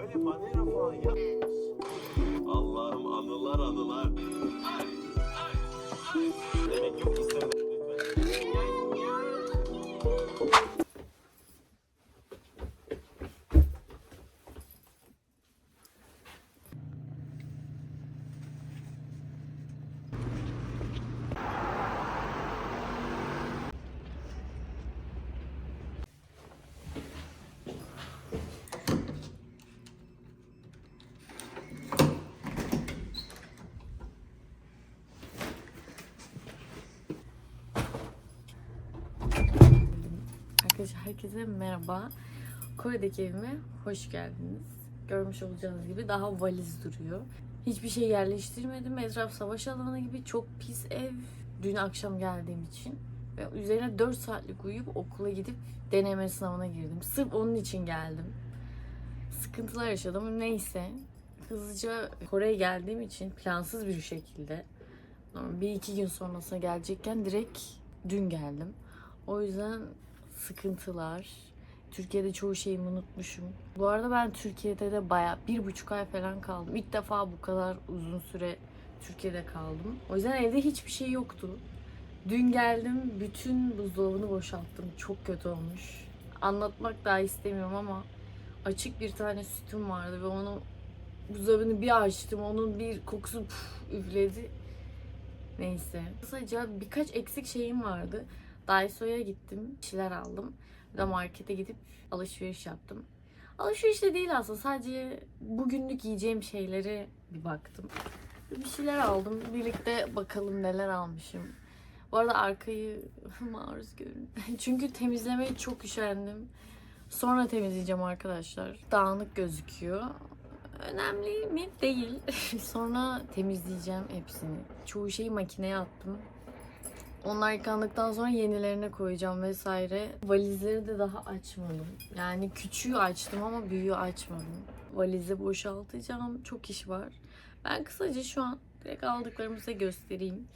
böyle banera falan ya. Allah'ım anılar anılar. Demek yok istemedim lütfen. Arkadaşlar herkese merhaba. Kore'deki evime hoş geldiniz. Görmüş olacağınız gibi daha valiz duruyor. Hiçbir şey yerleştirmedim. Etraf savaş alanı gibi çok pis ev. Dün akşam geldiğim için. Ve üzerine 4 saatlik uyuyup okula gidip deneme sınavına girdim. Sırf onun için geldim. Sıkıntılar yaşadım. Neyse. Hızlıca Kore'ye geldiğim için plansız bir şekilde bir iki gün sonrasına gelecekken direkt dün geldim. O yüzden sıkıntılar. Türkiye'de çoğu şeyimi unutmuşum. Bu arada ben Türkiye'de de bayağı 1,5 ay falan kaldım. İlk defa bu kadar uzun süre Türkiye'de kaldım. O yüzden evde hiçbir şey yoktu. Dün geldim, bütün buzdolabını boşalttım. Çok kötü olmuş. Anlatmak daha istemiyorum ama açık bir tane sütüm vardı ve onu buzdolabını bir açtım. Onun bir kokusu üfledi. Neyse. Kısaca birkaç eksik şeyim vardı. Daiso'ya gittim. Bir şeyler aldım. Bir de markete gidip alışveriş yaptım. Alışveriş de değil aslında. Sadece bugünlük yiyeceğim şeyleri bir baktım. Bir şeyler aldım. Birlikte bakalım neler almışım. Bu arada arkayı maruz görün. Çünkü temizlemeye çok üşendim. Sonra temizleyeceğim arkadaşlar. Dağınık gözüküyor. Önemli mi? Değil. Sonra temizleyeceğim hepsini. Çoğu şeyi makineye attım. Onlar yıkandıktan sonra yenilerine koyacağım vesaire. Valizleri de daha açmadım. Yani küçüğü açtım ama büyüğü açmadım. Valizi boşaltacağım. Çok iş var. Ben kısaca şu an direkt aldıklarımı size göstereyim.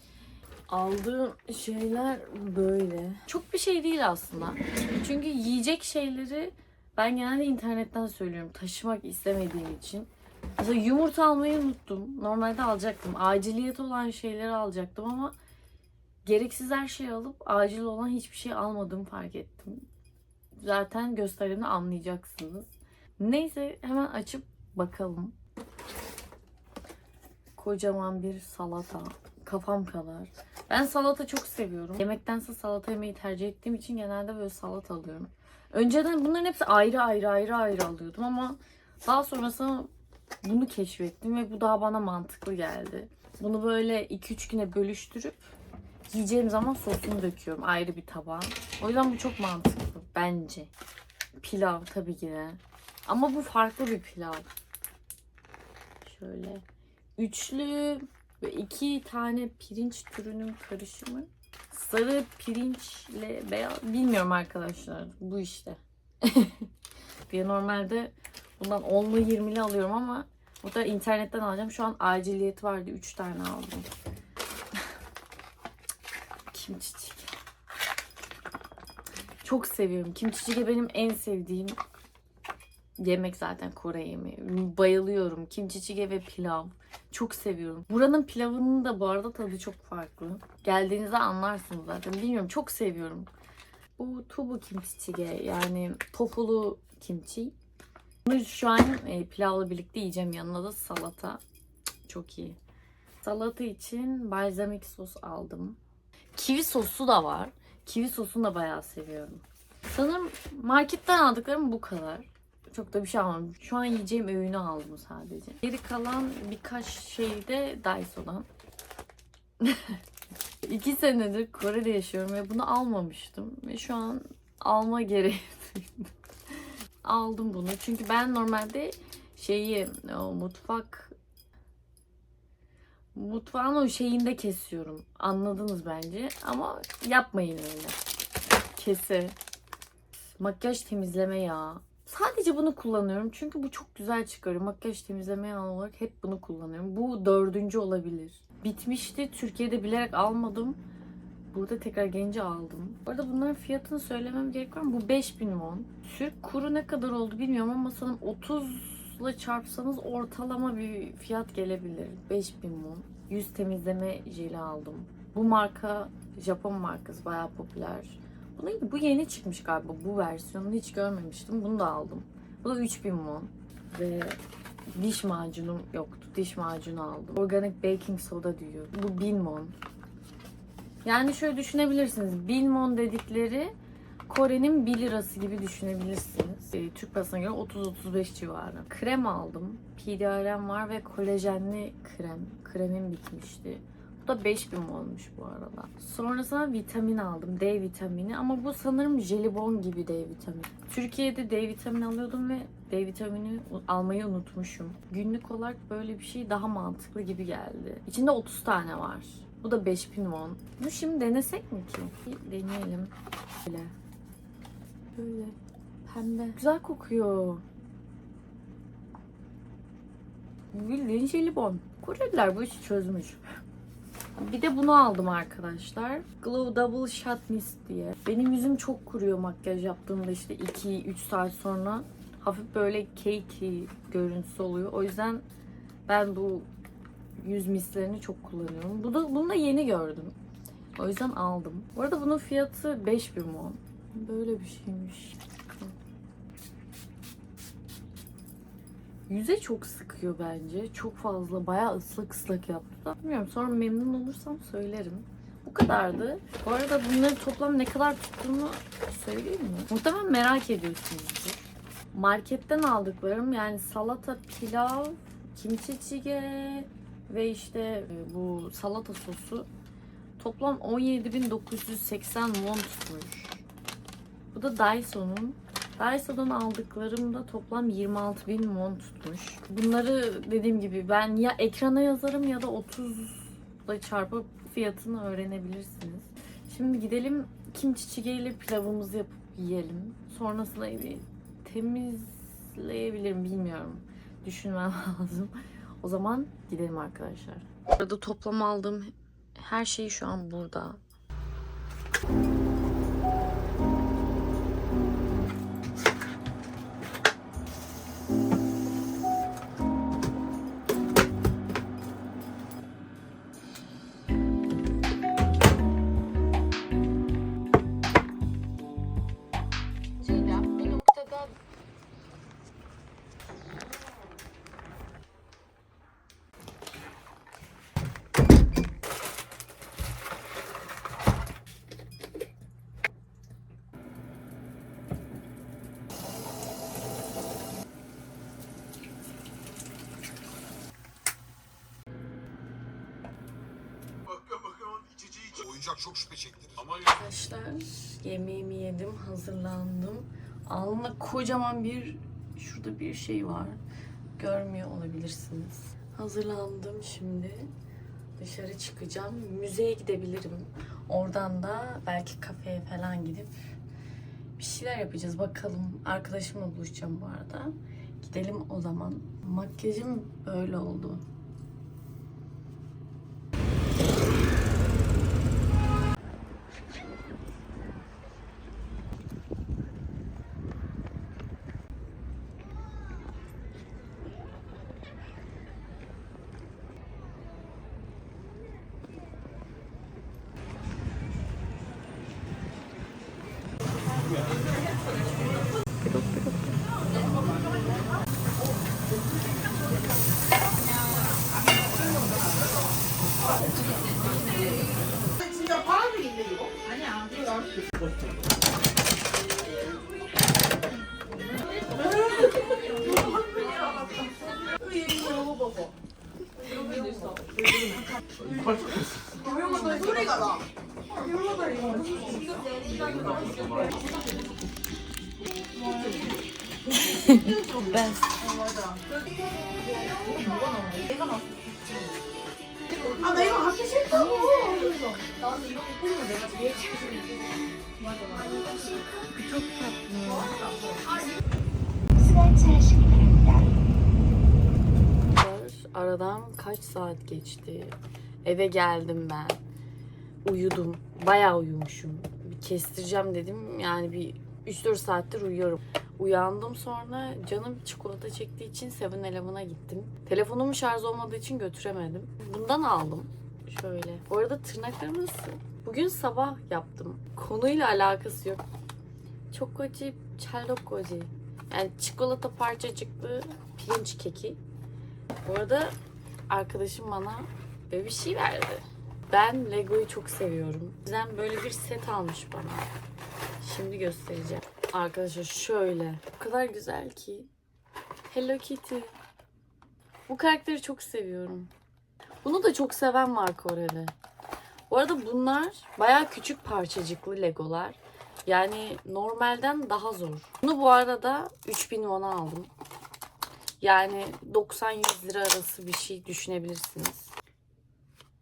Aldığım şeyler böyle. Çok bir şey değil aslında. Çünkü yiyecek şeyleri ben genelde internetten söylüyorum. Taşımak istemediğim için. Mesela yumurta almayı unuttum. Normalde alacaktım. Aciliyet olan şeyleri alacaktım ama gereksiz her şeyi alıp acil olan hiçbir şey almadığımı fark ettim. Zaten gösterdiğimde anlayacaksınız. Neyse hemen açıp bakalım. Kocaman bir salata. Kafam kadar. Ben salata çok seviyorum. Yemektense salata yemeyi tercih ettiğim için genelde böyle salata alıyorum. Önceden bunların hepsi ayrı alıyordum ama daha sonrasında bunu keşfettim ve bu daha bana mantıklı geldi. Bunu böyle 2-3 güne bölüştürüp yiyeceğim zaman sosunu döküyorum ayrı bir tabağa. O yüzden bu çok mantıklı bence. Pilav tabii ki de. Ama bu farklı bir pilav. Şöyle. Üçlü ve 2 tane pirinç türünün karışımı. Sarı pirinçle beyaz. Bilmiyorum arkadaşlar. Bu işte. Bir normalde bundan 10'lu 20'li alıyorum ama bu da internetten alacağım. Şu an aciliyet vardı. 3 tane aldım. Kimchi jjigae. Çok seviyorum. Kimchi jjigae benim en sevdiğim yemek zaten, Kore yemeği. Bayılıyorum. Kimchi jjigae ve pilav. Çok seviyorum. Buranın pilavının da bu arada tadı çok farklı. Geldiğinizde anlarsınız zaten. Bilmiyorum, çok seviyorum. Bu tubu kimchi jjigae, yani tofulu kimchi. Bunu şu an pilavla birlikte yiyeceğim. Yanına da salata. Çok iyi. Salata için balzamik sos aldım. Kivi sosu da var. Kivi sosunu da bayağı seviyorum. Sanırım marketten aldıklarım bu kadar. Çok da bir şey almadım. Şu an yiyeceğim öğünü aldım sadece. Geri kalan birkaç şey de Daiso'dan. 2 senedir Kore'de yaşıyorum ve bunu almamıştım. Ve şu an alma gereği duydum. Aldım bunu. Çünkü ben normalde mutfağın o şeyinde kesiyorum. Anladınız bence. Ama yapmayın öyle. Kese. Makyaj temizleme yağı. Sadece bunu kullanıyorum. Çünkü bu çok güzel çıkarıyor. Makyaj temizleme yağı olarak hep bunu kullanıyorum. Bu 4. olabilir. Bitmişti. Türkiye'de bilerek almadım. Burada tekrar gelince aldım. Bu arada bunların fiyatını söylemem gerek var mı? Bu 5000 won. Türk kuru ne kadar oldu bilmiyorum ama sanırım 30 30'la çarpsanız ortalama bir fiyat gelebilir. 5000 won. Yüz temizleme jeli aldım. Bu marka Japon markası, bayağı popüler. Bu yeni çıkmış galiba. Bu versiyonunu hiç görmemiştim. Bunu da aldım. Bu da 3000 won. Ve diş macunum yoktu. Diş macunu aldım. Organic baking soda diyor. Bu 1000 won. Yani şöyle düşünebilirsiniz. 1000 won dedikleri Kore'nin 1 lirası gibi düşünebilirsiniz. Türk parasına göre 30-35 civarı. Krem aldım. PDRM var ve kolajenli krem. Kremim bitmişti. Bu da 5000 olmuş bu arada. Sonrasında vitamin aldım. D vitamini. Ama bu sanırım jelibon gibi D vitamini. Türkiye'de D vitamini alıyordum ve D vitamini almayı unutmuşum. Günlük olarak böyle bir şey daha mantıklı gibi geldi. İçinde 30 tane var. Bu da 5000 won. Bunu şimdi denesek mi ki? Bir deneyelim. Böyle pembe. Güzel kokuyor. Bildiğin jelibon. Koreliler bu işi çözmüş. Bir de bunu aldım arkadaşlar. Glow Double Shot Mist diye. Benim yüzüm çok kuruyor makyaj yaptığımda, işte 2-3 saat sonra. Hafif böyle cakey görüntüsü oluyor. O yüzden ben bu yüz mistlerini çok kullanıyorum. Bunu da yeni gördüm. O yüzden aldım. Bu arada bunun fiyatı 5000 won. Böyle bir şeymiş. Yüze çok sıkıyor bence. Çok fazla. Bayağı ıslak yaptı da. Bilmiyorum, sonra memnun olursam söylerim. Bu kadardı. Bu arada bunları toplam ne kadar tuttuğunu söyleyeyim mi? Muhtemelen merak ediyorsunuzdur. Marketten aldıklarım, yani salata, pilav, kimchi jjigae ve işte bu salata sosu toplam 17.980 won tutmuş. Bu da Daiso'nun. Daiso'dan aldıklarım da toplam 26.000 won tutmuş. Bunları dediğim gibi ben ya ekrana yazarım ya da 30'la çarpıp fiyatını öğrenebilirsiniz. Şimdi gidelim kimchi jjigae ile pilavımızı yapıp yiyelim. Sonrasında bir temizleyebilirim, bilmiyorum. Düşünmem lazım. O zaman gidelim arkadaşlar. Burada toplam aldığım her şey şu an burada. Oyuncak çok şüphe çektirir. Arkadaşlar, yemeğimi yedim, hazırlandım. Alnımda kocaman şurada bir şey var. Görmüyor olabilirsiniz. Hazırlandım şimdi. Dışarı çıkacağım. Müzeye gidebilirim. Oradan da belki kafeye falan gidip bir şeyler yapacağız. Bakalım. Arkadaşımla buluşacağım bu arada. Gidelim o zaman. Makyajım böyle oldu. 진짜 파란색인데 이거? 아니야. 이거 이러면 소리가 나. Ben 아, 나 이거 갖기 싫다고. 그래서 나는 이렇게 꾸미면 내가 제일 싫은. 맞아. çok tatlı. 시간 제한시기 바랍니다. Aradan kaç saat geçti? Eve geldim ben. Uyudum. Bayağı uyumuşum. Bir kestireceğim dedim. Yani bir 3-4 saattir uyuyorum. Uyandım, sonra canım çikolata çektiği için 7-Eleven'a gittim. Telefonumun şarj olmadığı için götüremedim. Bundan aldım. Şöyle. Bu arada tırnaklarımı bugün sabah yaptım. Konuyla alakası yok. Çokoci, çellokoci. Yani çikolata parçacıklı pirinç keki. Bu arada arkadaşım bana böyle bir şey verdi. Ben Lego'yu çok seviyorum. O yüzden böyle bir set almış bana. Şimdi göstereceğim. Arkadaşlar şöyle. O kadar güzel ki. Hello Kitty. Bu karakteri çok seviyorum. Bunu da çok seven var Kore'de. Bu arada bunlar bayağı küçük parçacıklı Legolar. Yani normalden daha zor. Bunu bu arada 3000 won'a aldım. Yani 90-100 lira arası bir şey düşünebilirsiniz.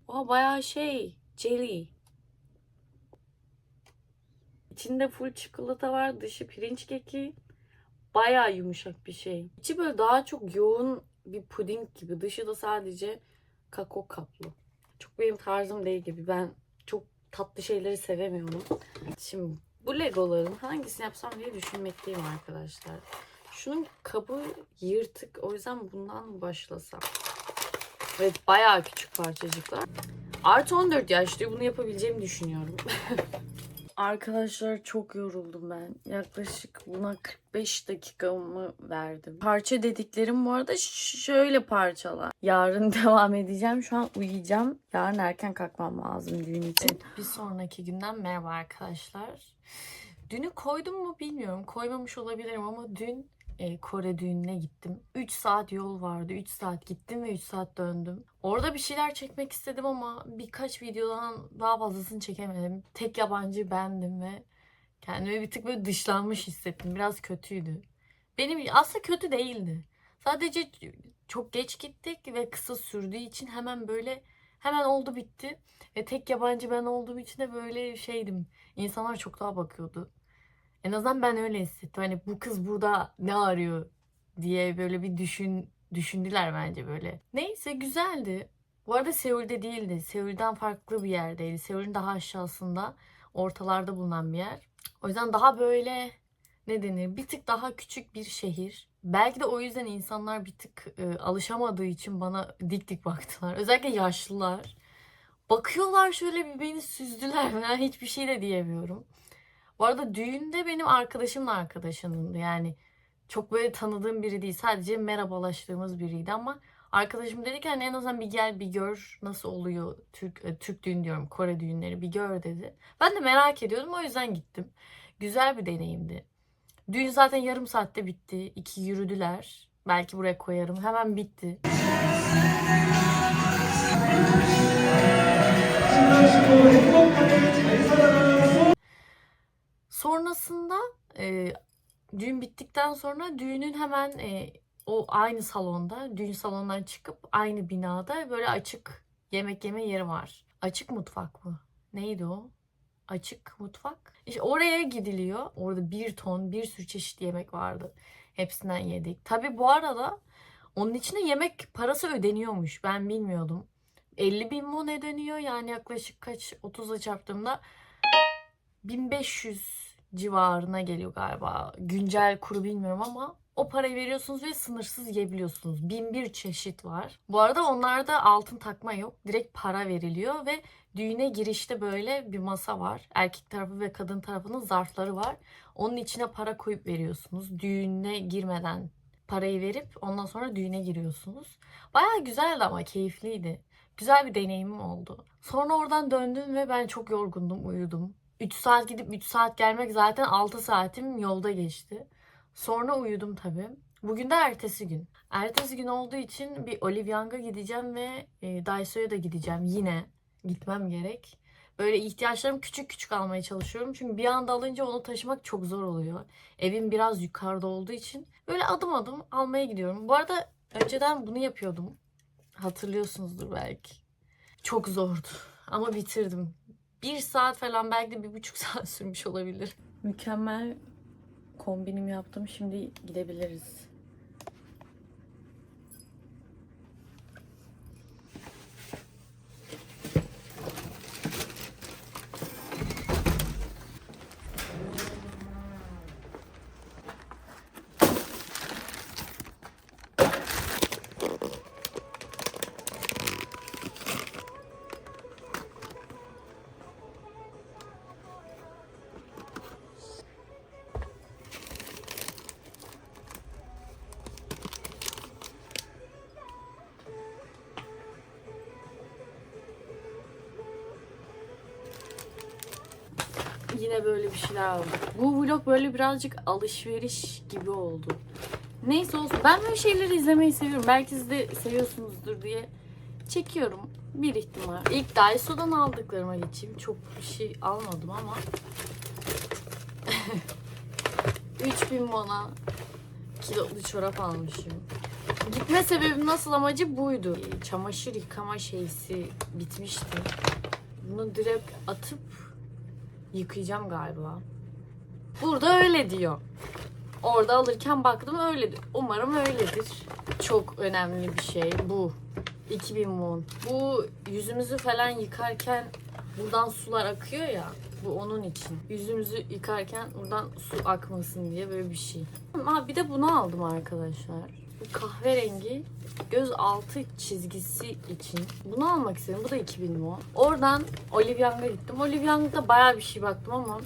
Oha, bayağı jelly. İçinde full çikolata var, dışı pirinç keki. Bayağı yumuşak bir şey. İçi böyle daha çok yoğun bir puding gibi. Dışı da sadece kakao kaplı. Çok benim tarzım değil gibi. Ben çok tatlı şeyleri sevemiyorum. Şimdi bu Legoların hangisini yapsam diye düşünmekteyim arkadaşlar. Şunun kabı yırtık. O yüzden bundan mı başlasam? Evet, bayağı küçük parçacıklar. Artı 14 yaş diyor. Bunu yapabileceğimi düşünüyorum. Arkadaşlar çok yoruldum ben. Yaklaşık buna 45 dakikamı verdim. Parça dediklerim bu arada şöyle parçalar. Yarın devam edeceğim. Şu an uyuyacağım. Yarın erken kalkmam lazım düğün için. Bir sonraki günden merhaba arkadaşlar. Dünü koydum mu bilmiyorum. Koymamış olabilirim ama dün Kore düğününe gittim. 3 saat yol vardı. 3 saat gittim ve 3 saat döndüm. Orada bir şeyler çekmek istedim ama birkaç videodan daha fazlasını çekemedim. Tek yabancı bendim ve kendimi bir tık böyle dışlanmış hissettim. Biraz kötüydü. Benim aslında kötü değildi. Sadece çok geç gittik ve kısa sürdüğü için hemen oldu bitti. Ve tek yabancı ben olduğum için de böyle şeydim. İnsanlar çok daha bakıyordu. En azından ben öyle hissettim. Hani bu kız burada ne arıyor diye böyle bir düşündüler bence böyle. Neyse, güzeldi. Bu arada Seul'de değildi. Seul'den farklı bir yerdeydi. Seul'ün daha aşağısında, ortalarda bulunan bir yer. O yüzden daha böyle ne denir? Bir tık daha küçük bir şehir. Belki de o yüzden insanlar bir tık alışamadığı için bana dik dik baktılar. Özellikle yaşlılar. Bakıyorlar, şöyle bir beni süzdüler. Ben hiçbir şey de diyemiyorum. Bu arada düğünde benim arkadaşımla arkadaşımdı. Yani çok böyle tanıdığım biri değil. Sadece merhabalaştığımız biriydi ama arkadaşım dedi ki hani en azından bir gel bir gör nasıl oluyor Türk düğün diyorum, Kore düğünleri bir gör dedi. Ben de merak ediyordum, o yüzden gittim. Güzel bir deneyimdi. Düğün zaten yarım saatte bitti. 2 yürüdüler. Belki buraya koyarım. Hemen bitti. Sonrasında düğün bittikten sonra düğünün hemen o aynı salonda, düğün salonundan çıkıp aynı binada böyle açık yemek yeme yeri var. Açık mutfak mı? Neydi o? Açık mutfak. İşte oraya gidiliyor. Orada bir sürü çeşit yemek vardı. Hepsinden yedik. Tabii bu arada onun içine yemek parası ödeniyormuş. Ben bilmiyordum. 50.000 won ödeniyor. Yani yaklaşık 30'a çarptığımda 1500 civarına geliyor galiba. Güncel kuru bilmiyorum ama o parayı veriyorsunuz ve sınırsız yiyebiliyorsunuz. 1001 çeşit var. Bu arada onlarda altın takma yok. Direkt para veriliyor ve düğüne girişte böyle bir masa var. Erkek tarafı ve kadın tarafının zarfları var. Onun içine para koyup veriyorsunuz. Düğüne girmeden parayı verip ondan sonra düğüne giriyorsunuz. Bayağı güzeldi ama keyifliydi. Güzel bir deneyimim oldu. Sonra oradan döndüm ve ben çok yorgundum, uyudum. 3 saat gidip 3 saat gelmek, zaten 6 saatim yolda geçti. Sonra uyudum tabii. Bugün de ertesi gün. Ertesi gün olduğu için bir Olive Young'a gideceğim ve Daiso'ya da gideceğim. Yine gitmem gerek. Böyle ihtiyaçlarımı küçük küçük almaya çalışıyorum. Çünkü bir anda alınca onu taşımak çok zor oluyor. Evim biraz yukarıda olduğu için böyle adım adım almaya gidiyorum. Bu arada önceden bunu yapıyordum. Hatırlıyorsunuzdur belki. Çok zordu ama bitirdim. 1 saat falan, belki de 1,5 saat sürmüş olabilir. Mükemmel kombinimi yaptım. Şimdi gidebiliriz. yine böyle bir şeyler aldık. Bu vlog böyle birazcık alışveriş gibi oldu. Neyse olsun. Ben böyle şeyleri izlemeyi seviyorum. Belki siz de seviyorsunuzdur diye çekiyorum. Bir ihtimal. İlk Daiso'dan aldıklarıma geçeyim. Çok bir şey almadım ama 3000 won'a kilolu çorap almışım. Gitme sebebim nasıl amacı buydu. Çamaşır yıkama şeysi bitmişti. Bunu direkt atıp yıkayacağım galiba. Burada öyle diyor. Orada alırken baktım öyle. Umarım öyledir. Çok önemli bir şey bu. 2000 won. Bu yüzümüzü falan yıkarken buradan sular akıyor ya. Bu onun için. Yüzümüzü yıkarken buradan su akmasın diye böyle bir şey. Ha bir de bunu aldım arkadaşlar. Bu kahverengi göz altı çizgisi için. Bunu almak istedim. Bu da 2000 won. Oradan Olive Young'a gittim. Olive Young'da bayağı bir şey baktım ama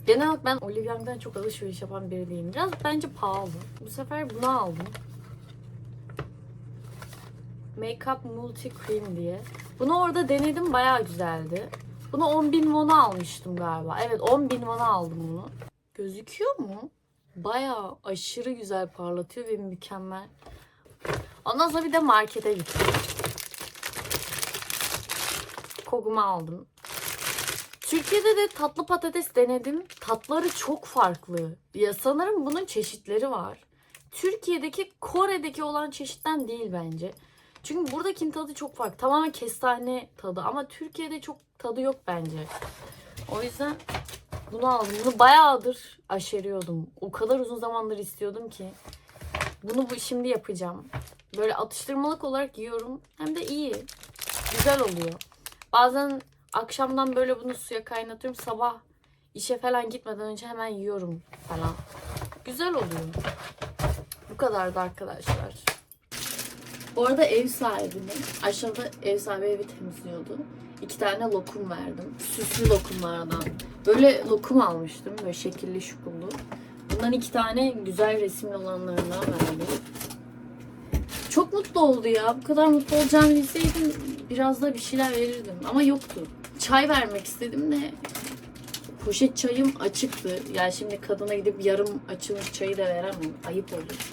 genel olarak ben Olive Young'dan çok alışveriş yapan biri değilim. Biraz bence pahalı. Bu sefer bunu aldım. Makeup Multi Cream diye. Bunu orada denedim. Bayağı güzeldi. Bunu 10.000 won'a almıştım galiba. Evet 10.000 won'a aldım bunu. Gözüküyor mu? Bayağı aşırı güzel parlatıyor ve mükemmel. Ondan sonra bir de markete gittim. Kokumu aldım. Türkiye'de de tatlı patates denedim. Tatları çok farklı. Ya sanırım bunun çeşitleri var. Türkiye'deki Kore'deki olan çeşitten değil bence. Çünkü buradakinin tadı çok farklı. Tamamen kestane tadı ama Türkiye'de çok tadı yok bence. O yüzden bunu aldım. Bunu bayağıdır aşeriyordum. O kadar uzun zamandır istiyordum ki. Bunu şimdi yapacağım. Böyle atıştırmalık olarak yiyorum. Hem de iyi. Güzel oluyor. Bazen akşamdan böyle bunu suya kaynatıyorum. Sabah işe falan gitmeden önce hemen yiyorum falan. Güzel oluyor. Bu kadardı arkadaşlar. Bu arada ev sahibine, aşağıda ev sahibi evi temizliyordu. 2 tane lokum verdim. Süslü lokumlardan. Böyle lokum almıştım. Böyle şekilli şukullu. Bundan 2 tane güzel resimli olanlarından verdim. Çok mutlu oldu ya. Bu kadar mutlu olacağını bilseydim biraz da bir şeyler verirdim. Ama yoktu. Çay vermek istedim de poşet çayım açıktı. Yani şimdi kadına gidip yarım açılmış çayı da veremem. Ayıp olur.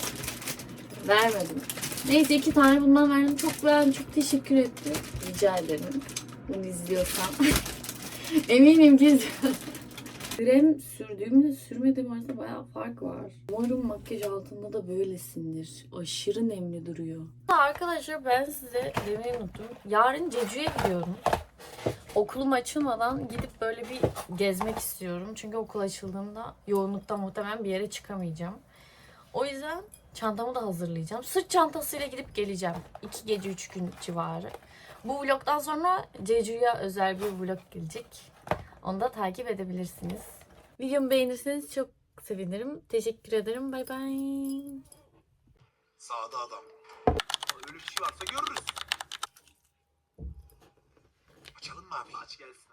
Vermedim. Neyse 2 tane bundan verdim. Çok beğendim. Çok teşekkür etti. Rica ederim. Bunu izliyorsan. Eminim ki izliyorsan. Krem sürdüğümle sürmediğim arasında bayağı fark var. Umarım makyaj altında da böylesindir. Aşırı nemli duruyor. Arkadaşlar ben size demeyi unuttum. Yarın Jeju'ya gidiyorum. Okulum açılmadan gidip böyle bir gezmek istiyorum. Çünkü okul açıldığında yoğunluktan muhtemelen bir yere çıkamayacağım. O yüzden çantamı da hazırlayacağım. Sırt çantasıyla gidip geleceğim. 2 gece 3 gün civarı. Bu vlogdan sonra Jeju'ya özel bir vlog gelecek. Onu da takip edebilirsiniz. Videomu beğenirseniz çok sevinirim. Teşekkür ederim. Bay bay. Sağda adam. Öyle bir şey varsa görürüz. Açalım mı abi? Aç gelsin.